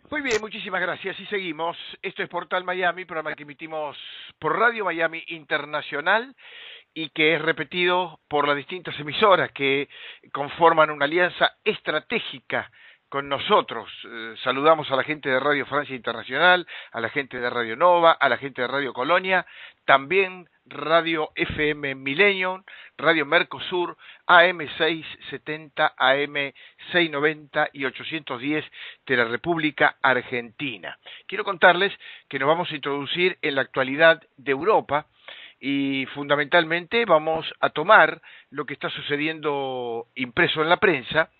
Muy bien, muchísimas gracias. Y seguimos. Esto es Portal Miami, programa que emitimos por Radio Miami Internacional y que es repetido por las distintas emisoras que conforman una alianza estratégica con nosotros. Saludamos a la gente de Radio Francia Internacional, a la gente de Radio Nova, a la gente de Radio Colonia, también Radio FM Millennium, Radio Mercosur, AM 670, AM 690 y 810 de la República Argentina. Quiero contarles que nos vamos a introducir en la actualidad de Europa y fundamentalmente vamos a tomar lo que está sucediendo impreso en la prensa,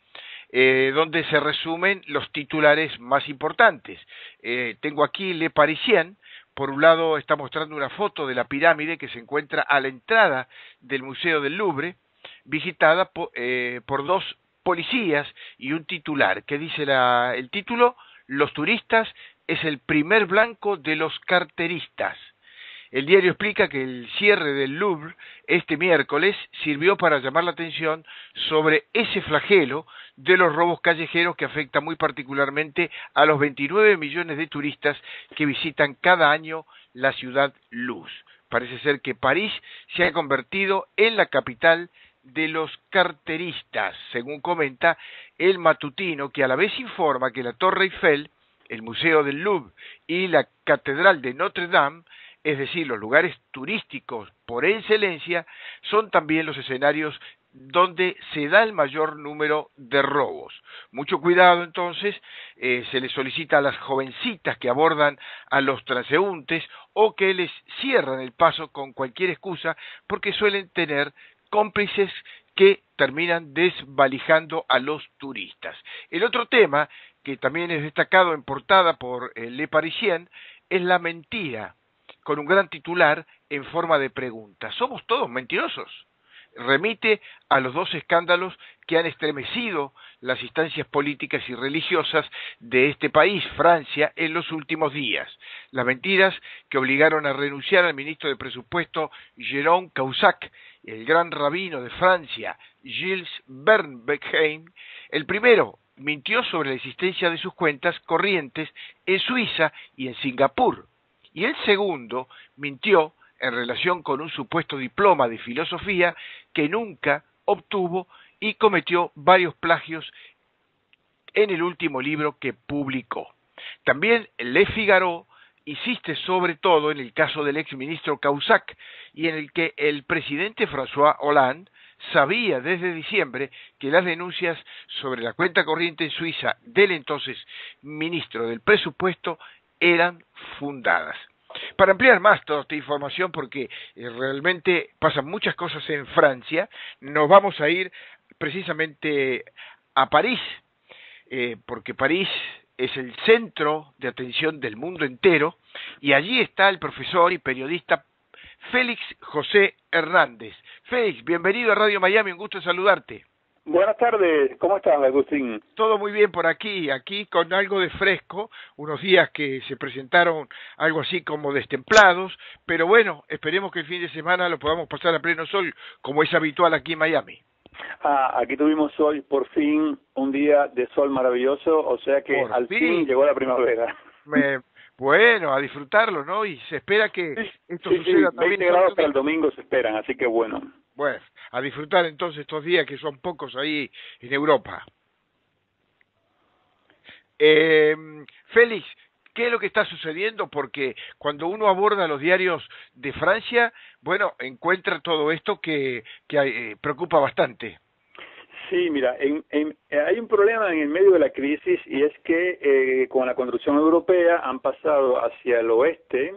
donde se resumen los titulares más importantes. Tengo aquí Le Parisien. Por un lado está mostrando una foto de la pirámide que se encuentra a la entrada del Museo del Louvre, visitada por dos policías y un titular. ¿Qué dice el título? Los turistas es el primer blanco de los carteristas. El diario explica que el cierre del Louvre este miércoles sirvió para llamar la atención sobre ese flagelo de los robos callejeros que afecta muy particularmente a los 29 millones de turistas que visitan cada año la ciudad luz. Parece ser que París se ha convertido en la capital de los carteristas, según comenta el matutino, que a la vez informa que la Torre Eiffel, el Museo del Louvre y la Catedral de Notre Dame, es decir, los lugares turísticos por excelencia, son también los escenarios donde se da el mayor número de robos. Mucho cuidado entonces, se les solicita a las jovencitas que abordan a los transeúntes o que les cierran el paso con cualquier excusa porque suelen tener cómplices que terminan desvalijando a los turistas. El otro tema, que también es destacado en portada por Le Parisien, es la mentira, con un gran titular en forma de pregunta. ¿Somos todos mentirosos? Remite a los dos escándalos que han estremecido las instancias políticas y religiosas de este país, Francia, en los últimos días. Las mentiras que obligaron a renunciar al ministro de Presupuesto Jérôme Cahuzac, el gran rabino de Francia, Gilles Bernbeckheim. El primero mintió sobre la existencia de sus cuentas corrientes en Suiza y en Singapur. Y el segundo mintió en relación con un supuesto diploma de filosofía que nunca obtuvo y cometió varios plagios en el último libro que publicó. También Le Figaro insiste sobre todo en el caso del exministro Cahuzac y en el que el presidente François Hollande sabía desde diciembre que las denuncias sobre la cuenta corriente en Suiza del entonces ministro del Presupuesto eran fundadas. Para ampliar más toda esta información, porque realmente pasan muchas cosas en Francia, nos vamos a ir precisamente a París, porque París es el centro de atención del mundo entero, y allí está el profesor y periodista Félix José Hernández. Félix, bienvenido a Radio Miami, un gusto saludarte. Buenas tardes, ¿cómo estás, Agustín? Todo muy bien por aquí con algo de fresco, unos días que se presentaron algo así como destemplados, pero bueno, esperemos que el fin de semana lo podamos pasar a pleno sol, como es habitual aquí en Miami. Aquí tuvimos hoy por fin un día de sol maravilloso, o sea que Por al fin llegó la primavera. Bueno, a disfrutarlo, ¿no? Y se espera que esto suceda también. 20 grados para el domingo se esperan, así que bueno. Bueno, a disfrutar entonces estos días que son pocos ahí en Europa. Félix, ¿qué es lo que está sucediendo? Porque cuando uno aborda los diarios de Francia, bueno, encuentra todo esto que preocupa bastante. Sí, mira, hay un problema en el medio de la crisis y es que con la construcción europea han pasado hacia el oeste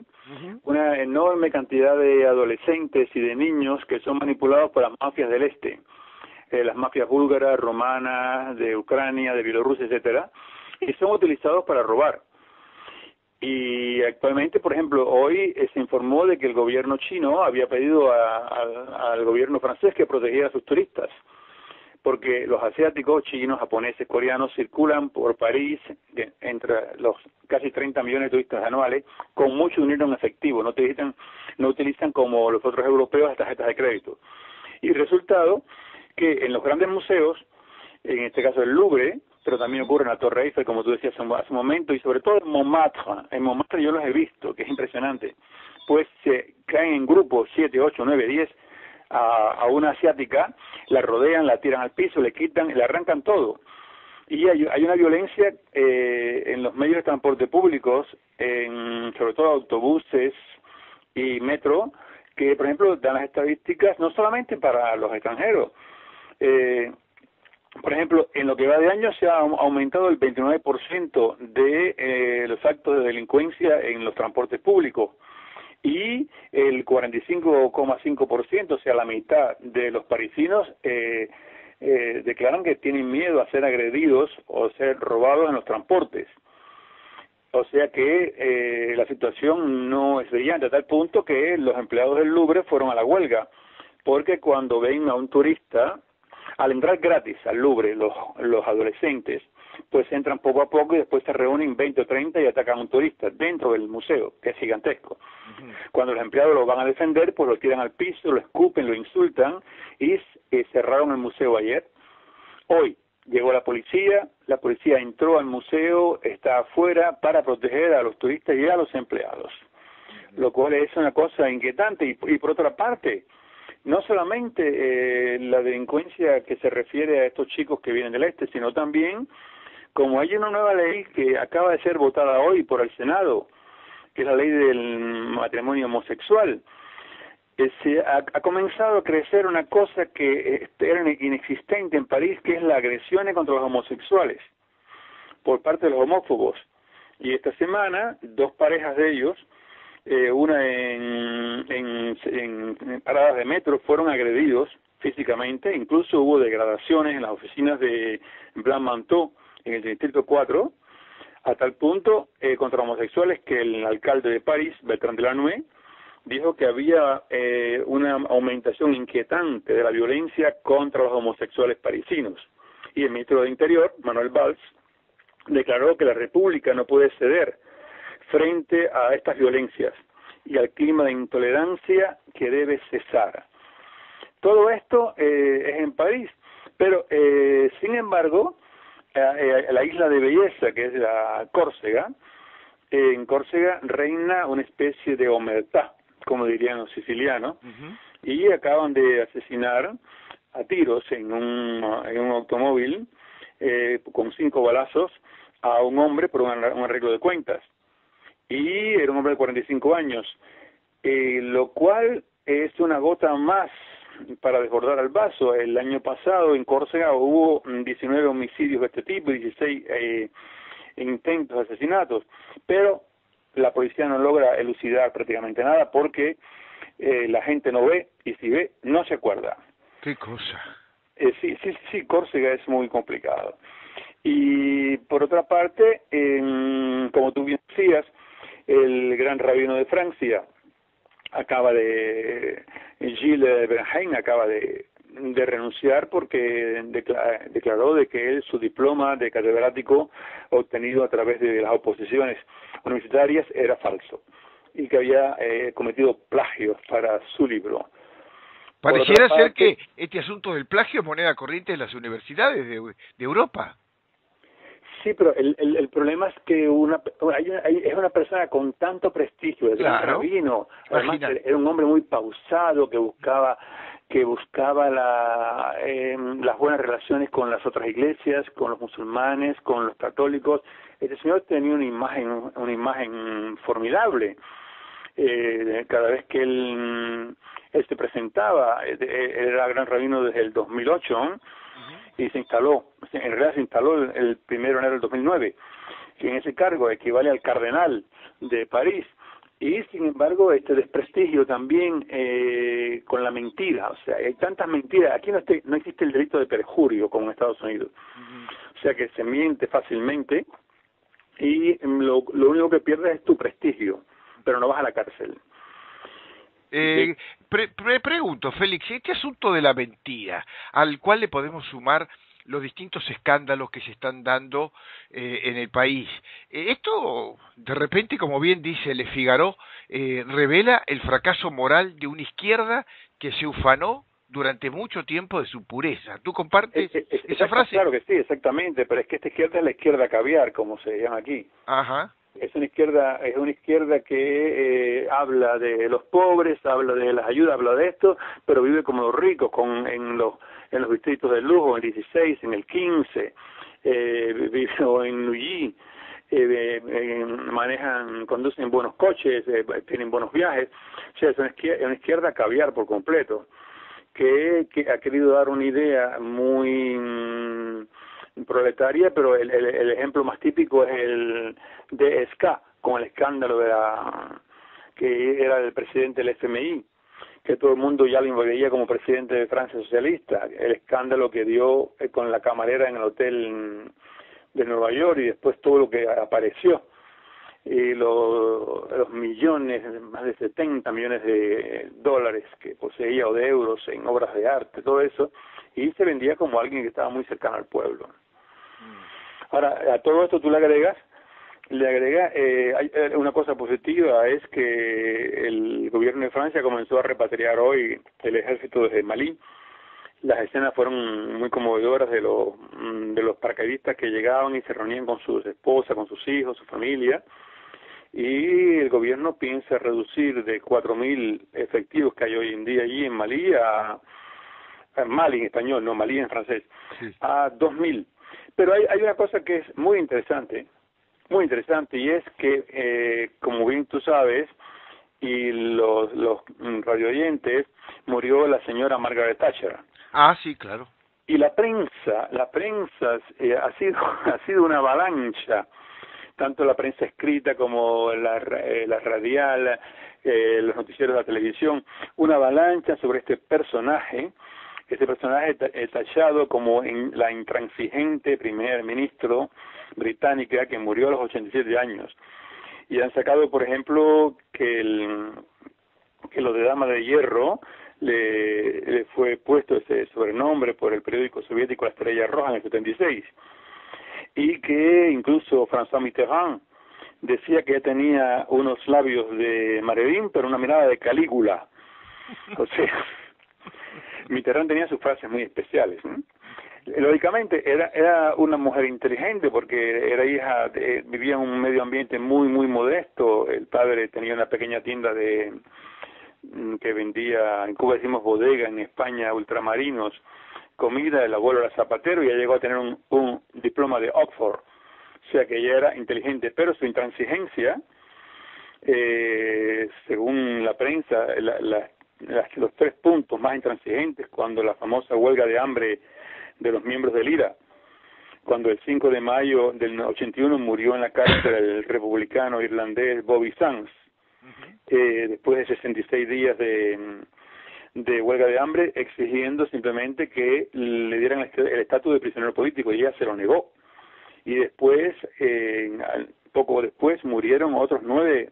una enorme cantidad de adolescentes y de niños que son manipulados por las mafias del este, las mafias búlgaras, romanas, de Ucrania, de Bielorrusia, etcétera, y son utilizados para robar. Y actualmente, por ejemplo, hoy se informó de que el gobierno chino había pedido al gobierno francés que protegiera a sus turistas, porque los asiáticos, chinos, japoneses, coreanos circulan por París entre los casi 30 millones de turistas anuales con mucho dinero en efectivo, no utilizan como los otros europeos las tarjetas de crédito. Y resultado que en los grandes museos, en este caso el Louvre, pero también ocurre en la Torre Eiffel, como tú decías hace un momento, y sobre todo en Montmartre. En Montmartre yo los he visto, que es impresionante. Pues se caen en grupos, 7, 8, 9, 10, a una asiática, la rodean, la tiran al piso, le quitan, le arrancan todo. Y hay una violencia en los medios de transporte públicos, sobre todo autobuses y metro, que por ejemplo dan las estadísticas no solamente para los extranjeros. Por ejemplo, en lo que va de año se ha aumentado el 29% de los actos de delincuencia en los transportes públicos y el 45,5%, o sea, la mitad de los parisinos declaran que tienen miedo a ser agredidos o ser robados en los transportes. O sea que la situación no es brillante, a tal punto que los empleados del Louvre fueron a la huelga, porque cuando ven a un turista, al entrar gratis al Louvre, los adolescentes, pues entran poco a poco y después se reúnen 20 o 30 y atacan a un turista dentro del museo, que es gigantesco. Cuando los empleados lo van a defender, pues lo tiran al piso, lo escupen, lo insultan y cerraron el museo ayer. Hoy llegó la policía entró al museo, está afuera para proteger a los turistas y a los empleados, lo cual es una cosa inquietante. Y por otra parte, no solamente la delincuencia que se refiere a estos chicos que vienen del este, sino también, como hay una nueva ley que acaba de ser votada hoy por el Senado, que es la ley del matrimonio homosexual, ha comenzado a crecer una cosa que era inexistente en París, que es la agresión contra los homosexuales por parte de los homófobos. Y esta semana, 2 parejas de ellos, una en paradas de metro, fueron agredidos físicamente. Incluso hubo degradaciones en las oficinas de Blanc Manteau, en el Distrito 4, a tal punto contra homosexuales que el alcalde de París, Bertrand Delanoë, dijo que había una aumentación inquietante de la violencia contra los homosexuales parisinos. Y el ministro de Interior, Manuel Valls, declaró que la República no puede ceder frente a estas violencias y al clima de intolerancia que debe cesar. Todo esto es en París, pero sin embargo, la isla de belleza, que es la Córcega, en Córcega reina una especie de omertá, como dirían los sicilianos, y acaban de asesinar a tiros en un automóvil con 5 balazos a un hombre por un arreglo de cuentas, y era un hombre de 45 años, lo cual es una gota más para desbordar el vaso. El año pasado en Córcega hubo 19 homicidios de este tipo y 16 intentos de asesinatos, pero la policía no logra elucidar prácticamente nada porque la gente no ve, y si ve, no se acuerda. ¿Qué cosa? Sí, Córcega es muy complicado. Y por otra parte, como tú bien decías, el gran rabino de Francia Gilles Bernheim acaba de renunciar porque declaró de que su diploma de catedrático obtenido a través de las oposiciones universitarias era falso y que había cometido plagios para su libro. Pareciera ser que este asunto del plagio es moneda corriente en las universidades de Europa. Sí, pero el problema es que es una persona con tanto prestigio, el rabino, además era un hombre muy pausado que buscaba las buenas relaciones con las otras iglesias, con los musulmanes, con los católicos. Este señor tenía una imagen formidable. Cada vez que él se presentaba, era gran rabino desde el 2008, ¿no? Y en realidad se instaló el 1 de enero del 2009, que en ese cargo equivale al cardenal de París, y sin embargo este desprestigio también con la mentira, o sea, hay tantas mentiras, aquí no existe el delito de perjurio como en Estados Unidos, o sea que se miente fácilmente y lo único que pierdes es tu prestigio, pero no vas a la cárcel. Pregunto, Félix, este asunto de la mentira, al cual le podemos sumar los distintos escándalos que se están dando en el país, esto, de repente, como bien dice Le Figaro, revela el fracaso moral de una izquierda que se ufanó durante mucho tiempo de su pureza. ¿Tú compartes esa frase? Claro que sí, exactamente, pero es que esta izquierda es la izquierda caviar, como se llama aquí. Ajá. Es una izquierda que habla de los pobres, habla de las ayudas, habla de esto, pero vive como los ricos, en los distritos de lujo, en el 16, en el 15, vive en Neuilly, conducen buenos coches, tienen buenos viajes. O sea, es una izquierda caviar por completo, que ha querido dar una idea muy proletaria, pero el ejemplo más típico es el de Ska, con el escándalo que era el presidente del FMI, que todo el mundo ya lo veía como presidente de Francia socialista, el escándalo que dio con la camarera en el hotel de Nueva York y después todo lo que apareció, y los millones, más de 70 millones de dólares que poseía o de euros en obras de arte, todo eso, y se vendía como alguien que estaba muy cercano al pueblo. Ahora, a todo esto tú le agregas hay una cosa positiva, es que el gobierno de Francia comenzó a repatriar hoy el ejército desde Malí. Las escenas fueron muy conmovedoras de los paracaidistas que llegaban y se reunían con sus esposas, con sus hijos, su familia, y el gobierno piensa reducir de 4.000 efectivos que hay hoy en día allí en Malí Mali en español, no Malí en francés, sí, a 2.000. Pero hay una cosa que es muy interesante, y es que, como bien tú sabes, y los radioyentes, murió la señora Margaret Thatcher. Ah, sí, claro. Y la prensa ha sido una avalancha, tanto la prensa escrita como la radial, los noticieros de la televisión, una avalancha sobre este personaje tachado como la intransigente primer ministro británica que murió a los 87 años. Y han sacado, por ejemplo, que lo de Dama de Hierro le fue puesto ese sobrenombre por el periódico soviético La Estrella Roja en el 76. Y que incluso François Mitterrand decía que ella tenía unos labios de Marilyn, pero una mirada de Calígula. O sea, Mitterrand tenía sus frases muy especiales, ¿no? Lógicamente era una mujer inteligente porque era vivía en un medio ambiente muy muy modesto. El padre tenía una pequeña tienda que vendía, en Cuba decimos bodega, en España ultramarinos, comida. El abuelo era zapatero y ella llegó a tener un diploma de Oxford. O sea que ella era inteligente, pero su intransigencia, según la prensa, los 3 puntos más intransigentes, cuando la famosa huelga de hambre de los miembros del IRA, cuando el 5 de mayo del 81 murió en la cárcel el republicano irlandés Bobby Sands, después de 66 días de huelga de hambre, exigiendo simplemente que le dieran el estatus de prisionero político, y ella se lo negó. Y después, poco después, murieron otros 9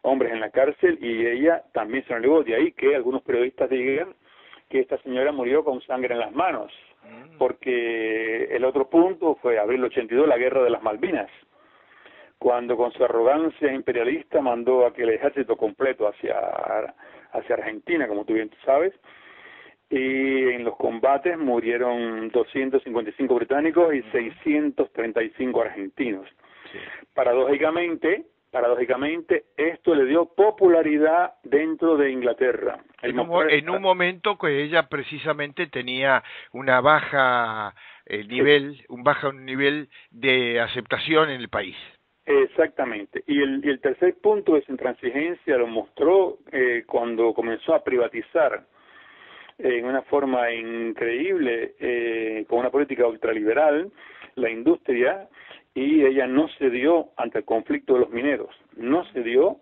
hombres en la cárcel y ella también se lo negó. De ahí que algunos periodistas digan que esta señora murió con sangre en las manos, porque el otro punto fue abril 82, la guerra de las Malvinas, cuando con su arrogancia imperialista mandó a que el ejército completo hacia Argentina, como tú bien sabes, y en los combates murieron 255 británicos y 635 argentinos. Sí. Paradójicamente, esto le dio popularidad dentro de Inglaterra. En un momento que ella precisamente tenía una baja un bajo nivel de aceptación en el país. Exactamente. Y el tercer punto de su intransigencia lo mostró cuando comenzó a privatizar en una forma increíble, con una política ultraliberal, la industria, y ella no cedió ante el conflicto de los mineros, no cedió,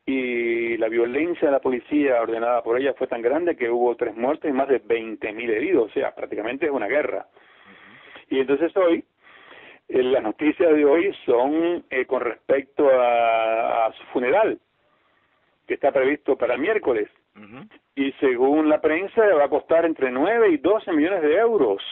y la violencia de la policía ordenada por ella fue tan grande que hubo 3 muertes y más de 20.000 heridos, o sea, prácticamente es una guerra. Y entonces hoy, las noticias de hoy son con respecto a su funeral, que está previsto para el miércoles, y según la prensa va a costar entre 9 y 12 millones de euros.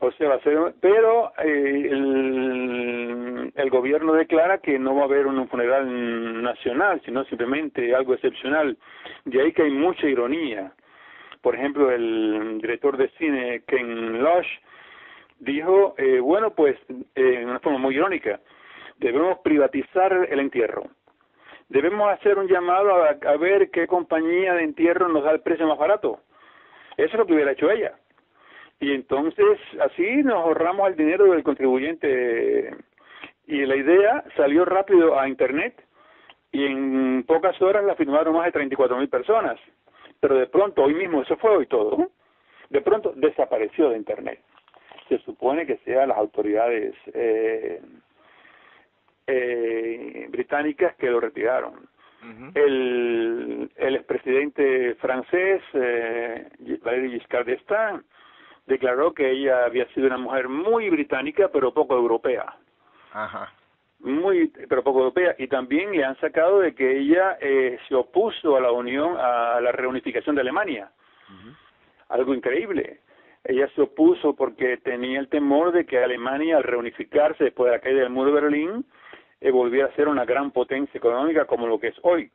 O sea, va a ser, pero el gobierno declara que no va a haber un funeral nacional, sino simplemente algo excepcional. De ahí que hay mucha ironía, Por ejemplo, el director de cine Ken Loach dijo, bueno, pues, en una forma muy irónica, debemos privatizar el entierro. Debemos hacer un llamado a ver qué compañía de entierro nos da el precio más barato. Eso es lo que hubiera hecho ella. Y entonces, así nos ahorramos el dinero del contribuyente. Y la idea salió rápido a Internet y en pocas horas la firmaron más de 34,000 personas. Pero de pronto, hoy mismo, eso fue hoy todo, de pronto desapareció de Internet. Se supone que sean las autoridades británicas que lo retiraron. Uh-huh. El expresidente francés, Valéry Giscard d'Estaing, declaró que ella había sido una mujer muy británica, pero poco europea. Ajá. Pero poco europea. Y también le han sacado de que ella se opuso a a la reunificación de Alemania. Uh-huh. Algo increíble. Ella se opuso porque tenía el temor de que Alemania, al reunificarse después de la caída del muro de Berlín, volviera a ser una gran potencia económica como lo que es hoy.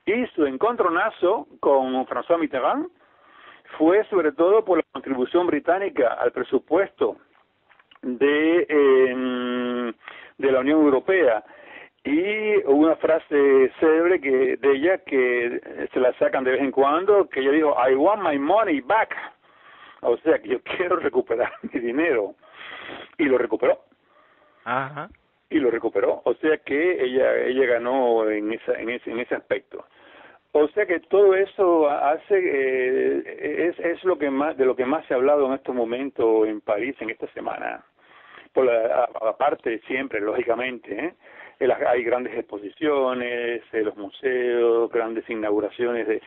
Y su encontronazo con François Mitterrand fue sobre todo por la contribución británica al presupuesto de la Unión Europea. Y hubo una frase célebre de ella que se la sacan de vez en cuando, que ella dijo, I want my money back. O sea, que yo quiero recuperar mi dinero. Y lo recuperó. Ajá. Y lo recuperó. O sea que ella ganó en ese aspecto. O sea que todo eso hace es lo que más de lo que más se ha hablado en estos momentos en París en esta semana. Aparte siempre, lógicamente, hay grandes exposiciones, los museos, grandes inauguraciones de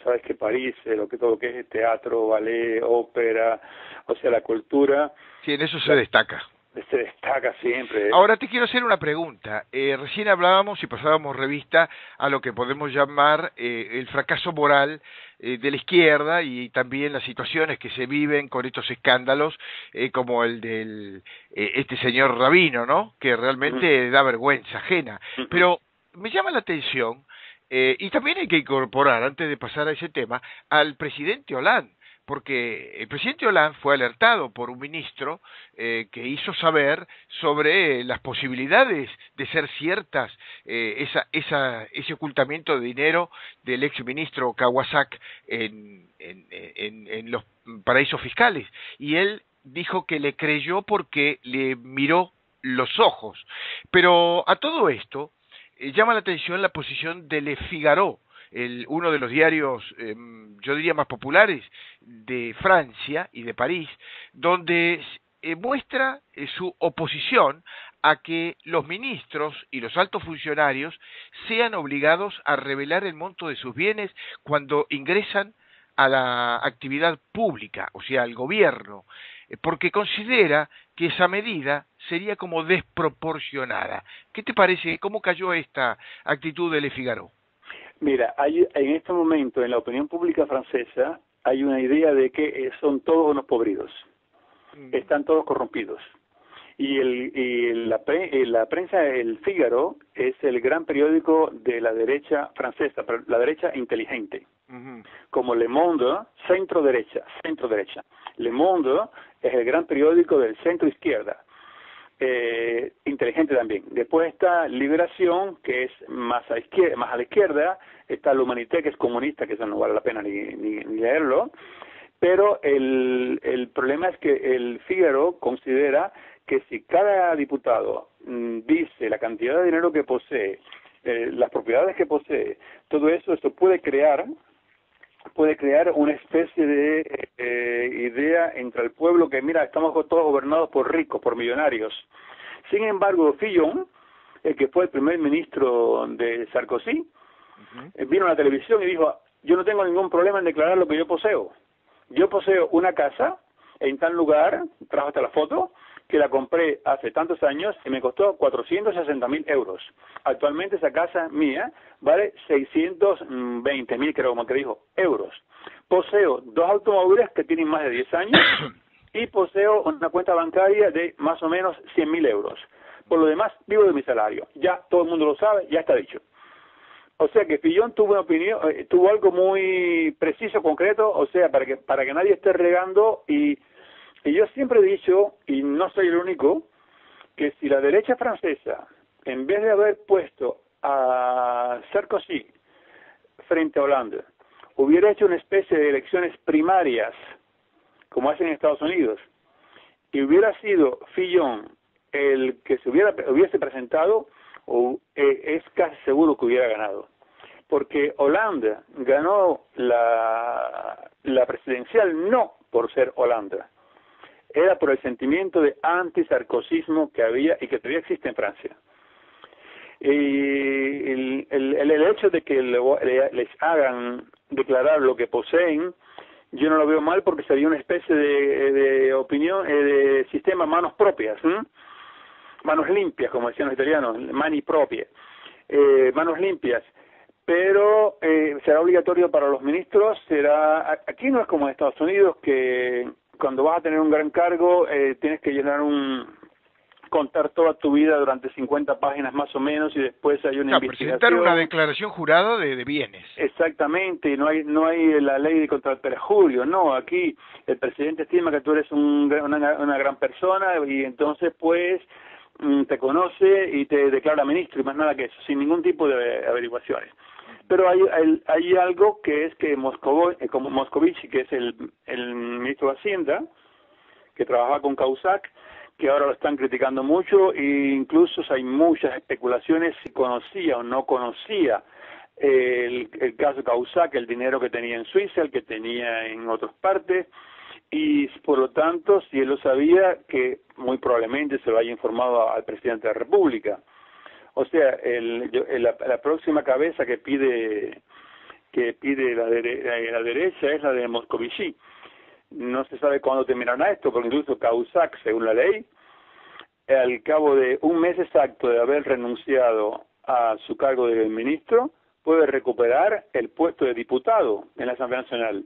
sabes que París, todo lo que es teatro, ballet, ópera, o sea, la cultura. Sí, en eso se destaca. Se destaca siempre. Ahora te quiero hacer una pregunta. Recién hablábamos y pasábamos revista a lo que podemos llamar el fracaso moral de la izquierda y también las situaciones que se viven con estos escándalos como el del este señor Rabino, ¿no? Que realmente da vergüenza ajena. Pero me llama la atención y también hay que incorporar, antes de pasar a ese tema, al presidente Hollande. Porque el presidente Hollande fue alertado por un ministro que hizo saber sobre las posibilidades de ser ciertas ese ocultamiento de dinero del exministro Kawasaki en los paraísos fiscales. Y él dijo que le creyó porque le miró los ojos. Pero a todo esto llama la atención la posición de Le Figaro, uno de los diarios, yo diría, más populares de Francia y de París, donde muestra su oposición a que los ministros y los altos funcionarios sean obligados a revelar el monto de sus bienes cuando ingresan a la actividad pública, o sea, al gobierno, porque considera que esa medida sería como desproporcionada. ¿Qué te parece? ¿Cómo cayó esta actitud de Le Figaro? Mira, en este momento en la opinión pública francesa hay una idea de que son todos unos podridos, están todos corrompidos. Y la prensa, el Figaro, es el gran periódico de la derecha francesa, pero la derecha inteligente. Como Le Monde, centro derecha. Le Monde es el gran periódico del centro izquierda. Inteligente también. Después está Liberación, que es más a la izquierda, está l'Humanité, que es comunista, que eso no vale la pena ni leerlo, pero el problema es que el Figaro considera que si cada diputado dice la cantidad de dinero que posee, las propiedades que posee, todo eso puede crear una especie de idea entre el pueblo que, mira, estamos todos gobernados por ricos, por millonarios. Sin embargo, Fillon, que fue el primer ministro de Sarkozy, vino a la televisión y dijo, yo no tengo ningún problema en declarar lo que yo poseo. Yo poseo una casa en tal lugar, trajo hasta la foto, que la compré hace tantos años y me costó 460.000 euros. Actualmente esa casa mía vale 620.000, creo, como que dijo, euros. Poseo 2 automóviles que tienen más de 10 años y poseo una cuenta bancaria de más o menos 100.000 euros. Por lo demás, vivo de mi salario. Ya todo el mundo lo sabe, ya está dicho. O sea que Fillon tuvo una opinión, tuvo algo muy preciso, concreto, o sea, para que nadie esté regando, y yo siempre he dicho, y no soy el único, que si la derecha francesa, en vez de haber puesto a Sarkozy frente a Hollande, hubiera hecho una especie de elecciones primarias, como hacen en Estados Unidos, y hubiera sido Fillon el que hubiese presentado, es casi seguro que hubiera ganado. Porque Hollande ganó la presidencial no por ser Hollande, era por el sentimiento de antisarcosismo que había y que todavía existe en Francia. Y el hecho de que les hagan declarar lo que poseen, yo no lo veo mal, porque sería una especie de opinión, de sistema manos propias, manos limpias, como decían los italianos, mani proprie, manos limpias. Pero será obligatorio para los ministros, aquí no es como en Estados Unidos, que cuando vas a tener un gran cargo tienes que contar toda tu vida durante 50 páginas más o menos, y después hay una investigación. Presentar una declaración jurada de bienes. Exactamente, no hay la ley contra el perjurio, no, aquí el presidente estima que tú eres una gran persona, y entonces pues te conoce y te declara ministro, y más nada que eso, sin ningún tipo de averiguaciones. Pero hay algo que es que Moscovici, que es el ministro de Hacienda, que trabajaba con Cahuzac, que ahora lo están criticando mucho, e incluso hay muchas especulaciones si conocía o no conocía el caso Cahuzac, el dinero que tenía en Suiza, el que tenía en otras partes, y por lo tanto, si él lo sabía, que muy probablemente se lo haya informado al presidente de la República. O sea, la próxima cabeza que pide la derecha es la de Moscovici. No se sabe cuándo terminará esto, porque incluso Cahuzac, según la ley, al cabo de un mes exacto de haber renunciado a su cargo de ministro, puede recuperar el puesto de diputado en la Asamblea Nacional.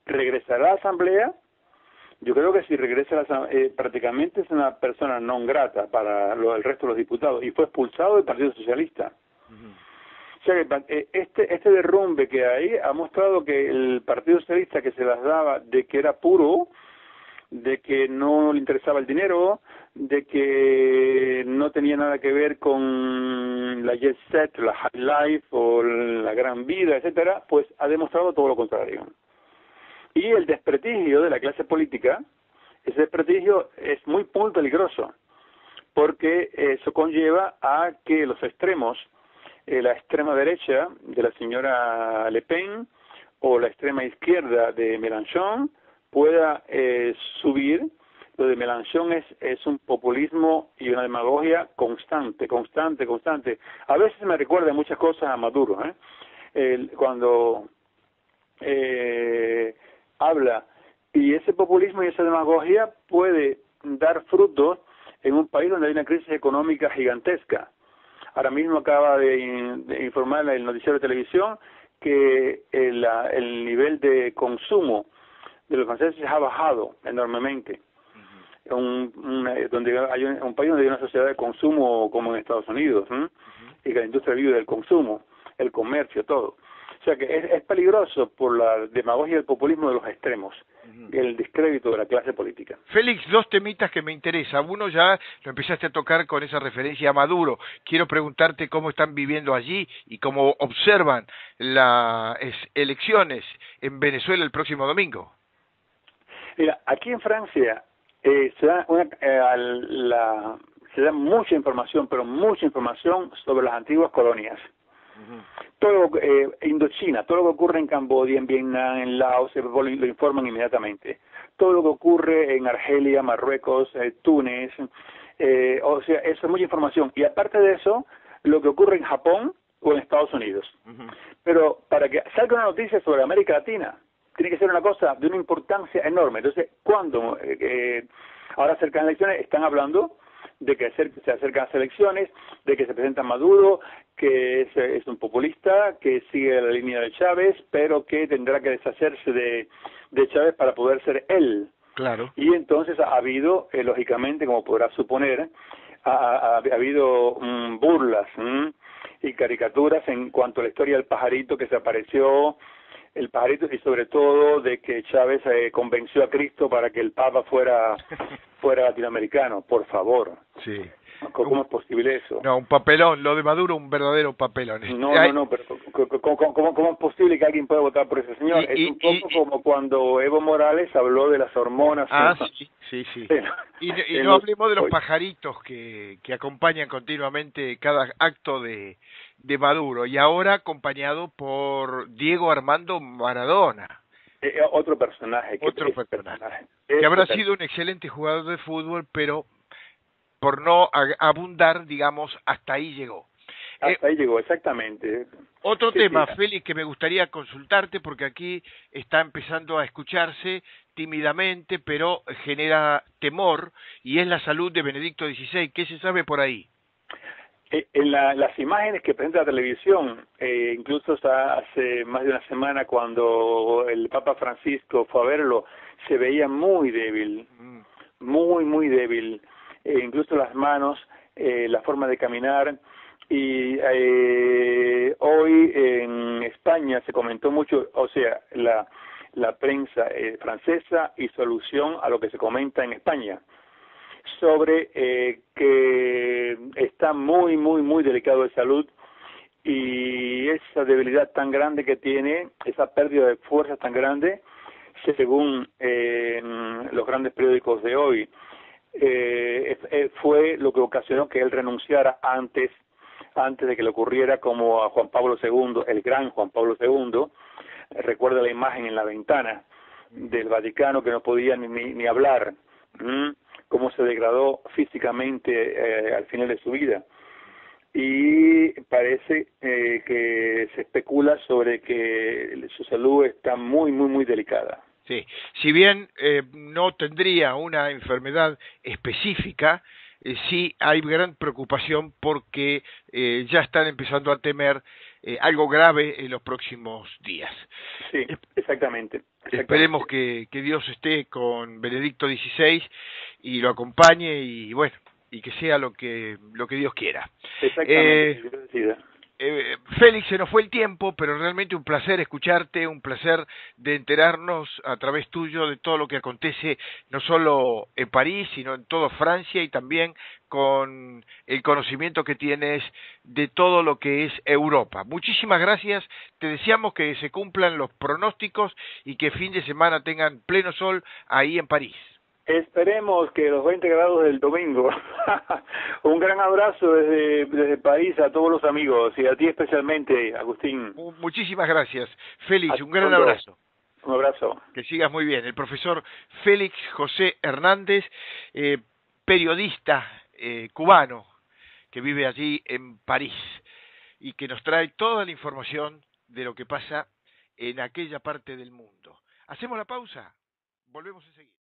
¿Regresará a la Asamblea? Yo creo que si regresa prácticamente es una persona non grata para el resto de los diputados, y fue expulsado del Partido Socialista. O sea que este derrumbe que hay ha mostrado que el Partido Socialista, que se las daba de que era puro, de que no le interesaba el dinero, de que no tenía nada que ver con la jet set, la high life o la gran vida, etcétera, pues ha demostrado todo lo contrario. Y el desprestigio de la clase política, ese desprestigio es muy peligroso, porque eso conlleva a que los extremos, la extrema derecha de la señora Le Pen o la extrema izquierda de Mélenchon, pueda subir. Lo de Mélenchon es un populismo y una demagogia constante. A veces me recuerda muchas cosas a Maduro, cuando habla, y ese populismo y esa demagogia puede dar frutos en un país donde hay una crisis económica gigantesca. Ahora mismo acaba de informar el noticiero de televisión que el nivel de consumo de los franceses ha bajado enormemente. Donde hay un país donde hay una sociedad de consumo como en Estados Unidos, y que la industria vive del consumo, el comercio, todo. O sea que es peligroso por la demagogia y el populismo de los extremos, el descrédito de la clase política. Félix, dos temitas que me interesan. Uno ya lo empezaste a tocar con esa referencia a Maduro. Quiero preguntarte cómo están viviendo allí y cómo observan las elecciones en Venezuela el próximo domingo. Mira, aquí en Francia se da mucha información, pero mucha información sobre las antiguas colonias. Todo Indochina, todo lo que ocurre en Camboya, en Vietnam, en Laos, lo informan inmediatamente. Todo lo que ocurre en Argelia, Marruecos, Túnez, o sea, eso es mucha información. Y aparte de eso, lo que ocurre en Japón o en Estados Unidos. Pero para que salga una noticia sobre América Latina, tiene que ser una cosa de una importancia enorme. Entonces, cuando ahora cerca de elecciones, están hablando de que se acercan las elecciones, de que se presenta Maduro, que es un populista, que sigue la línea de Chávez, pero que tendrá que deshacerse de Chávez para poder ser él. Claro. Y entonces ha habido, lógicamente, como podrás suponer, ha habido burlas y caricaturas en cuanto a la historia del pajarito que se apareció, el pajarito, y sobre todo de que Chávez convenció a Cristo para que el Papa fuera latinoamericano. Por favor. Sí. ¿Cómo es posible eso? No, un papelón, lo de Maduro un verdadero papelón. No, pero ¿cómo es posible que alguien pueda votar por ese señor? Es un poco como cuando Evo Morales habló de las hormonas. Sí. Y no hablemos de los pajaritos que acompañan continuamente cada acto de Maduro, y ahora acompañado por Diego Armando Maradona. Otro personaje. Que habrá sido un excelente jugador de fútbol, pero por no abundar, digamos, hasta ahí llegó. Hasta ahí llegó, exactamente. Otro tema, Félix, que me gustaría consultarte, porque aquí está empezando a escucharse tímidamente, pero genera temor, y es la salud de Benedicto XVI. ¿Qué se sabe por ahí? En las imágenes que presenta la televisión, incluso hace más de una semana, cuando el Papa Francisco fue a verlo, se veía muy débil, muy débil. Incluso las manos, la forma de caminar, y hoy en España se comentó mucho, o sea, la prensa francesa hizo alusión a lo que se comenta en España sobre que está muy delicado de salud, y esa debilidad tan grande que tiene, esa pérdida de fuerza tan grande, según los grandes periódicos de hoy, fue lo que ocasionó que él renunciara antes de que le ocurriera como a Juan Pablo II, el gran Juan Pablo II. Recuerda la imagen en la ventana del Vaticano, que no podía ni hablar, cómo se degradó físicamente al final de su vida. Y parece que se especula sobre que su salud está muy delicada. Sí, si bien no tendría una enfermedad específica, sí hay gran preocupación porque ya están empezando a temer algo grave en los próximos días. Sí, exactamente. Esperemos que Dios esté con Benedicto XVI y lo acompañe, y bueno, y que sea lo que Dios quiera. Exactamente. Félix, se nos fue el tiempo, pero realmente un placer escucharte, un placer de enterarnos a través tuyo de todo lo que acontece, no solo en París, sino en toda Francia, y también con el conocimiento que tienes de todo lo que es Europa. Muchísimas gracias, te deseamos que se cumplan los pronósticos y que fin de semana tengan pleno sol ahí en París. Esperemos que los 20 grados del domingo. Un gran abrazo desde París a todos los amigos, y a ti especialmente, Agustín. Muchísimas gracias, Félix, un gran abrazo. Un abrazo. Que sigas muy bien. El profesor Félix José Hernández, periodista cubano que vive allí en París y que nos trae toda la información de lo que pasa en aquella parte del mundo. Hacemos la pausa, volvemos enseguida.